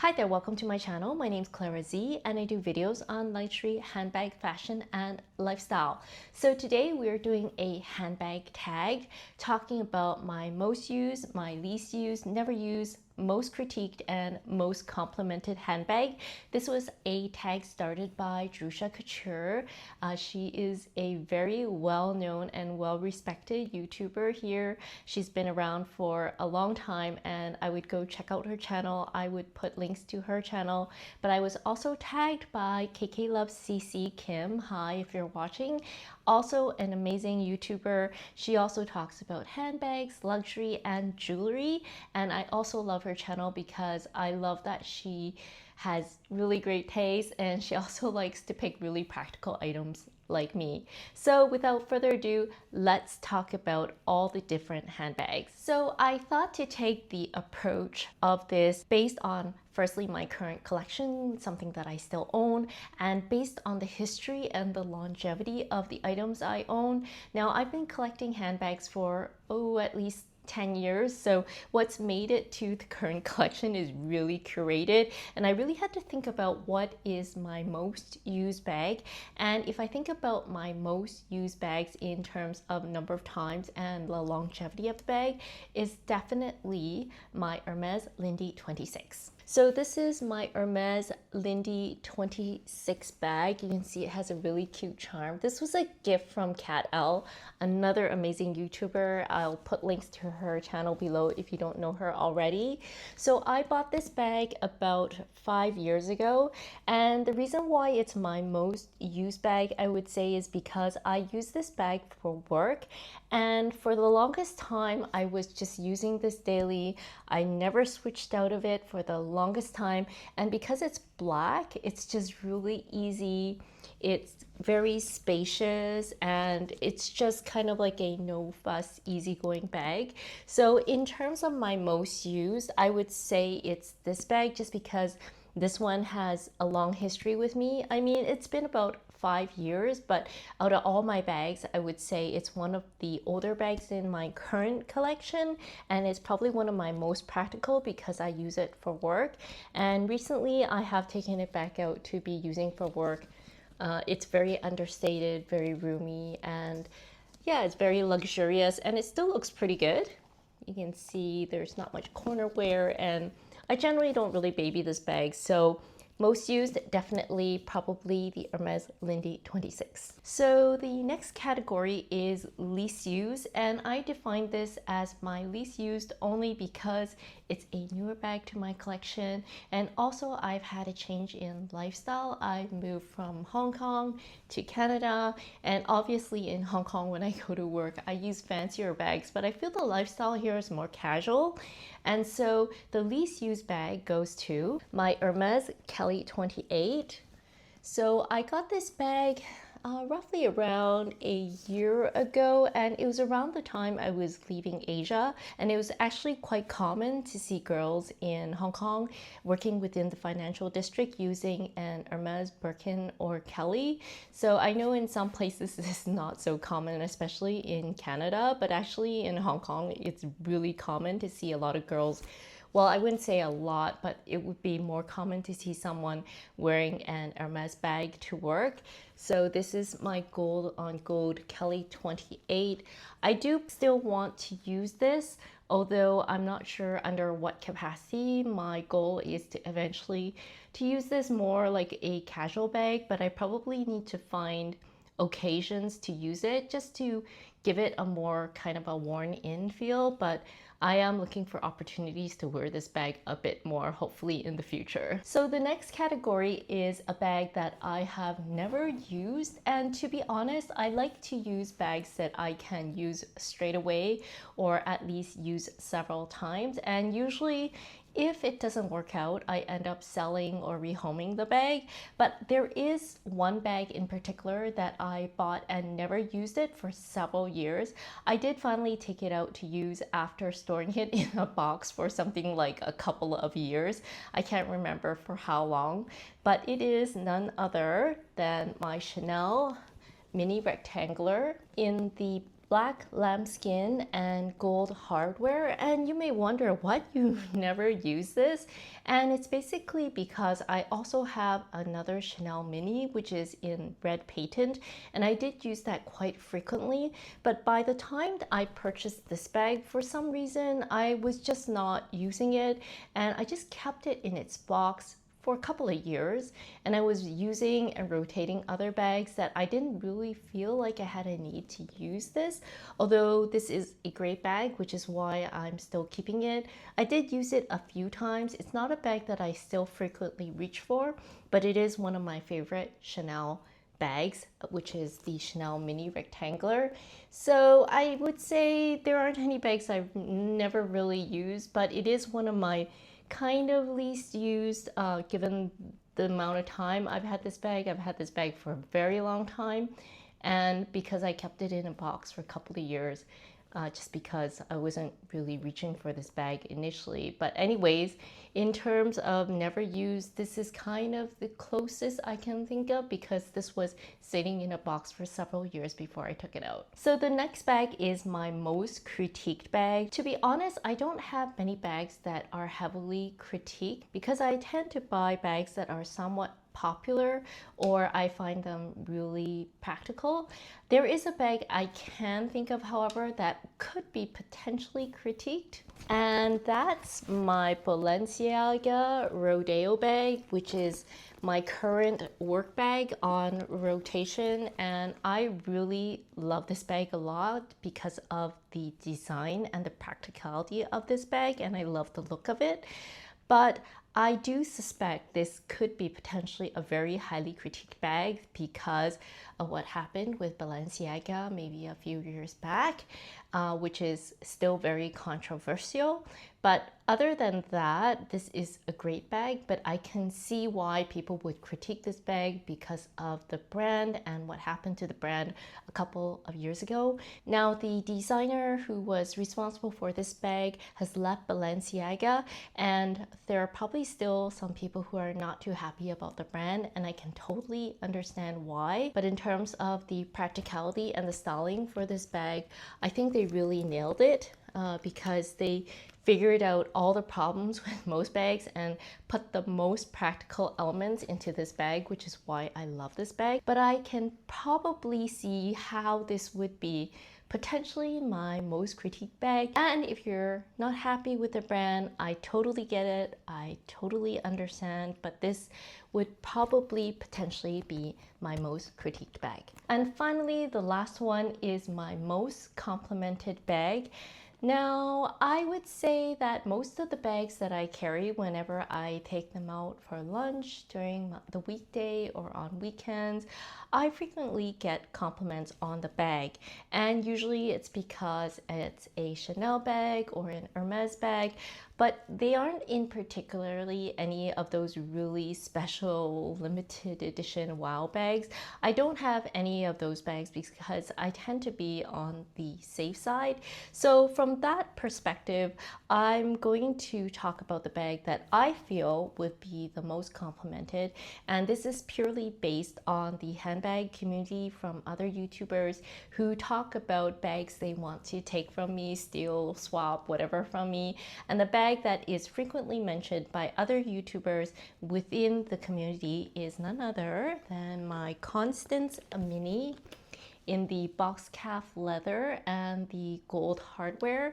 Hi there, welcome to my channel. My name is Clara Z and I do videos on luxury, handbag, fashion, and lifestyle. So today we're doing a handbag tag talking about my most used, my least used, never used, most critiqued, and most complimented handbag. This was a tag started by JerushaCouture. She is a very well-known and well-respected YouTuber here. She's been around for a long time and I would go check out her channel. I would put links to her channel, but I was also tagged by KK Loves CC Kim. Hi, if you're watching. Also an amazing YouTuber. She also talks about handbags, luxury, and jewelry. And I also love her channel because I love that she has really great taste and she also likes to pick really practical items like me. So without further ado, let's talk about all the different handbags. So I thought to take the approach of this based on firstly my current collection, something that I still own, and based on the history and the longevity of the items I own. Now I've been collecting handbags for at least 10 years, so what's made it to the current collection is really curated, and I really had to think about what is my most used bag. And if I think about my most used bags in terms of number of times and the longevity of the bag, is definitely my Hermes Lindy 26. So this is my Hermes Lindy 26 bag. You can see it has a really cute charm. This was a gift from Kat L, another amazing YouTuber. I'll put links to her channel below if you don't know her already. So I bought this bag about 5 years ago, and the reason why it's my most used bag, I would say, is because I use this bag for work, and for the longest time I was just using this daily. I never switched out of it for the longest time, and because it's black, it's just really easy. It's very spacious and it's just kind of like a no fuss, easygoing bag. So in terms of my most used, I would say it's this bag, just because this one has a long history with me. I mean, it's been about 5 years, but out of all my bags, I would say it's one of the older bags in my current collection, and it's probably one of my most practical because I use it for work. And recently I have taken it back out to be using for work. It's very understated, very roomy, and yeah, it's very luxurious, and it still looks pretty good. You can see there's not much corner wear, and I generally don't really baby this bag. So most used, definitely probably the Hermes Lindy 26. So the next category is least used, and I define this as my least used only because it's a newer bag to my collection, and also I've had a change in lifestyle. I moved from Hong Kong to Canada, and obviously in Hong Kong when I go to work I use fancier bags, but I feel the lifestyle here is more casual. And so the least used bag goes to my Hermes Kelly 28. So I got this bag roughly around a year ago, and it was around the time I was leaving Asia, and it was actually quite common to see girls in Hong Kong working within the financial district using an Hermes, Birkin, or Kelly. So I know in some places this is not so common, especially in Canada, but actually in Hong Kong it's really common to see a lot of girls. Well, I wouldn't say a lot, but it would be more common to see someone wearing an Hermes bag to work. So this is my gold on gold Kelly 28. I do still want to use this, although I'm not sure under what capacity. My goal is to eventually to use this more like a casual bag, but I probably need to find occasions to use it just to give it a more kind of a worn in feel. But I am looking for opportunities to wear this bag a bit more, hopefully in the future. So the next category is a bag that I have never used, and to be honest, I like to use bags that I can use straight away or at least use several times. And usually if it doesn't work out, I end up selling or rehoming the bag. But there is one bag in particular that I bought and never used it for several years. I did finally take it out to use after storing it in a box for something like a couple of years. I can't remember for how long, but it is none other than my Chanel mini rectangular in the black lambskin and gold hardware. And you may wonder, what, you never use this? And it's basically because I also have another Chanel mini which is in red patent, and I did use that quite frequently. But by the time I purchased this bag, for some reason I was just not using it, and I just kept it in its box for a couple of years, and I was using and rotating other bags that I didn't really feel like I had a need to use this. Although this is a great bag, which is why I'm still keeping it. I did use it a few times. It's not a bag that I still frequently reach for, but it is one of my favorite Chanel bags, which is the Chanel Mini Rectangular. So I would say there aren't any bags I've never really used, but it is one of my kind of least used, given the amount of time I've had this bag. I've had this bag for a very long time, and because I kept it in a box for a couple of years, just because I wasn't really reaching for this bag initially. But anyways, in terms of never used, this is kind of the closest I can think of, because this was sitting in a box for several years before I took it out. So the next bag is my most critiqued bag. To be honest, I don't have many bags that are heavily critiqued, because I tend to buy bags that are somewhat popular, or I find them really practical. There is a bag I can think of, however, that could be potentially critiqued, and that's my Balenciaga Rodeo bag, which is my current work bag on rotation. And I really love this bag a lot because of the design and the practicality of this bag, and I love the look of it. But I do suspect this could be potentially a very highly critiqued bag because of what happened with Balenciaga maybe a few years back, which is still very controversial. But other than that, this is a great bag, but I can see why people would critique this bag because of the brand and what happened to the brand a couple of years ago. Now, the designer who was responsible for this bag has left Balenciaga, and there are probably still some people who are not too happy about the brand, and I can totally understand why. But in terms of the practicality and the styling for this bag, I think they really nailed it, because they figured out all the problems with most bags and put the most practical elements into this bag, which is why I love this bag. But I can probably see how this would be potentially my most critiqued bag. And if you're not happy with the brand, I totally get it. I totally understand, but this would probably potentially be my most critiqued bag. And finally, the last one is my most complimented bag. Now, I would say that most of the bags that I carry whenever I take them out for lunch during the weekday or on weekends, I frequently get compliments on the bag. And usually it's because it's a Chanel bag or an Hermes bag, but they aren't in particularly any of those really special limited edition wow bags. I don't have any of those bags because I tend to be on the safe side. So from that perspective, I'm going to talk about the bag that I feel would be the most complimented. And this is purely based on the handbag community from other YouTubers who talk about bags they want to take from me, steal, swap, whatever from me. And the bag that is frequently mentioned by other YouTubers within the community is none other than my Constance Mini in the box calf leather and the gold hardware.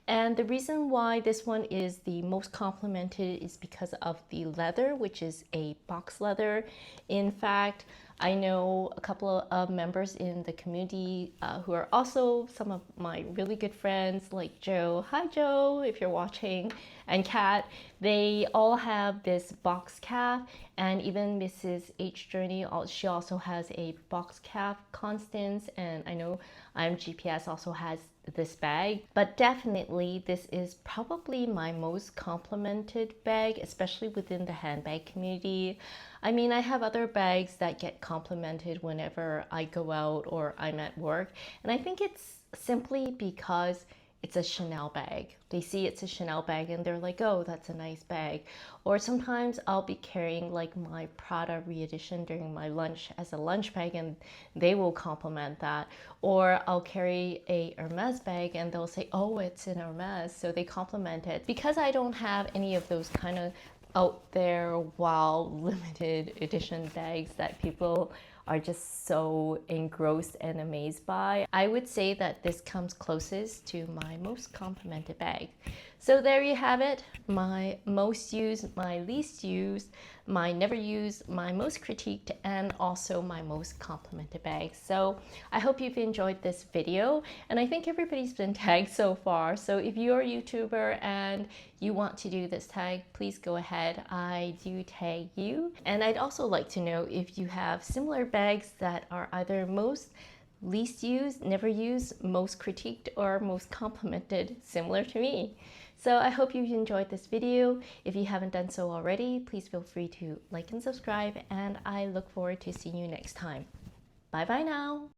And the reason why this one is the most complimented is because of the leather, which is a box leather. In fact, I know a couple of members in the community who are also some of my really good friends, like Joe. Hi Joe, if you're watching, and Kat. They all have this box calf, and even Mrs. H Journey, she also has a box calf Constance, and I know GPS also has this bag. But definitely this is probably my most complimented bag, especially within the handbag community. I mean, I have other bags that get complimented whenever I go out or I'm at work, and I think it's simply because it's a Chanel bag. They see it's a Chanel bag and they're like, oh, that's a nice bag. Or sometimes I'll be carrying like my Prada re-edition during my lunch as a lunch bag and they will compliment that. Or I'll carry a Hermes bag and they'll say, oh, it's an Hermes. So they compliment it. Because I don't have any of those kind of out there, wow, limited edition bags that people are just so engrossed and amazed by, I would say that this comes closest to my most complimented bag. So there you have it, my most used, my least used, my never used, my most critiqued, and also my most complimented bag. So I hope you've enjoyed this video, and I think everybody's been tagged so far. So if you're a YouTuber and you want to do this tag, please go ahead. I do tag you. And I'd also like to know if you have similar bags that are either most least used, never used, most critiqued, or most complimented, similar to me. So I hope you enjoyed this video. If you haven't done so already, please feel free to like and subscribe, and I look forward to seeing you next time. Bye bye now.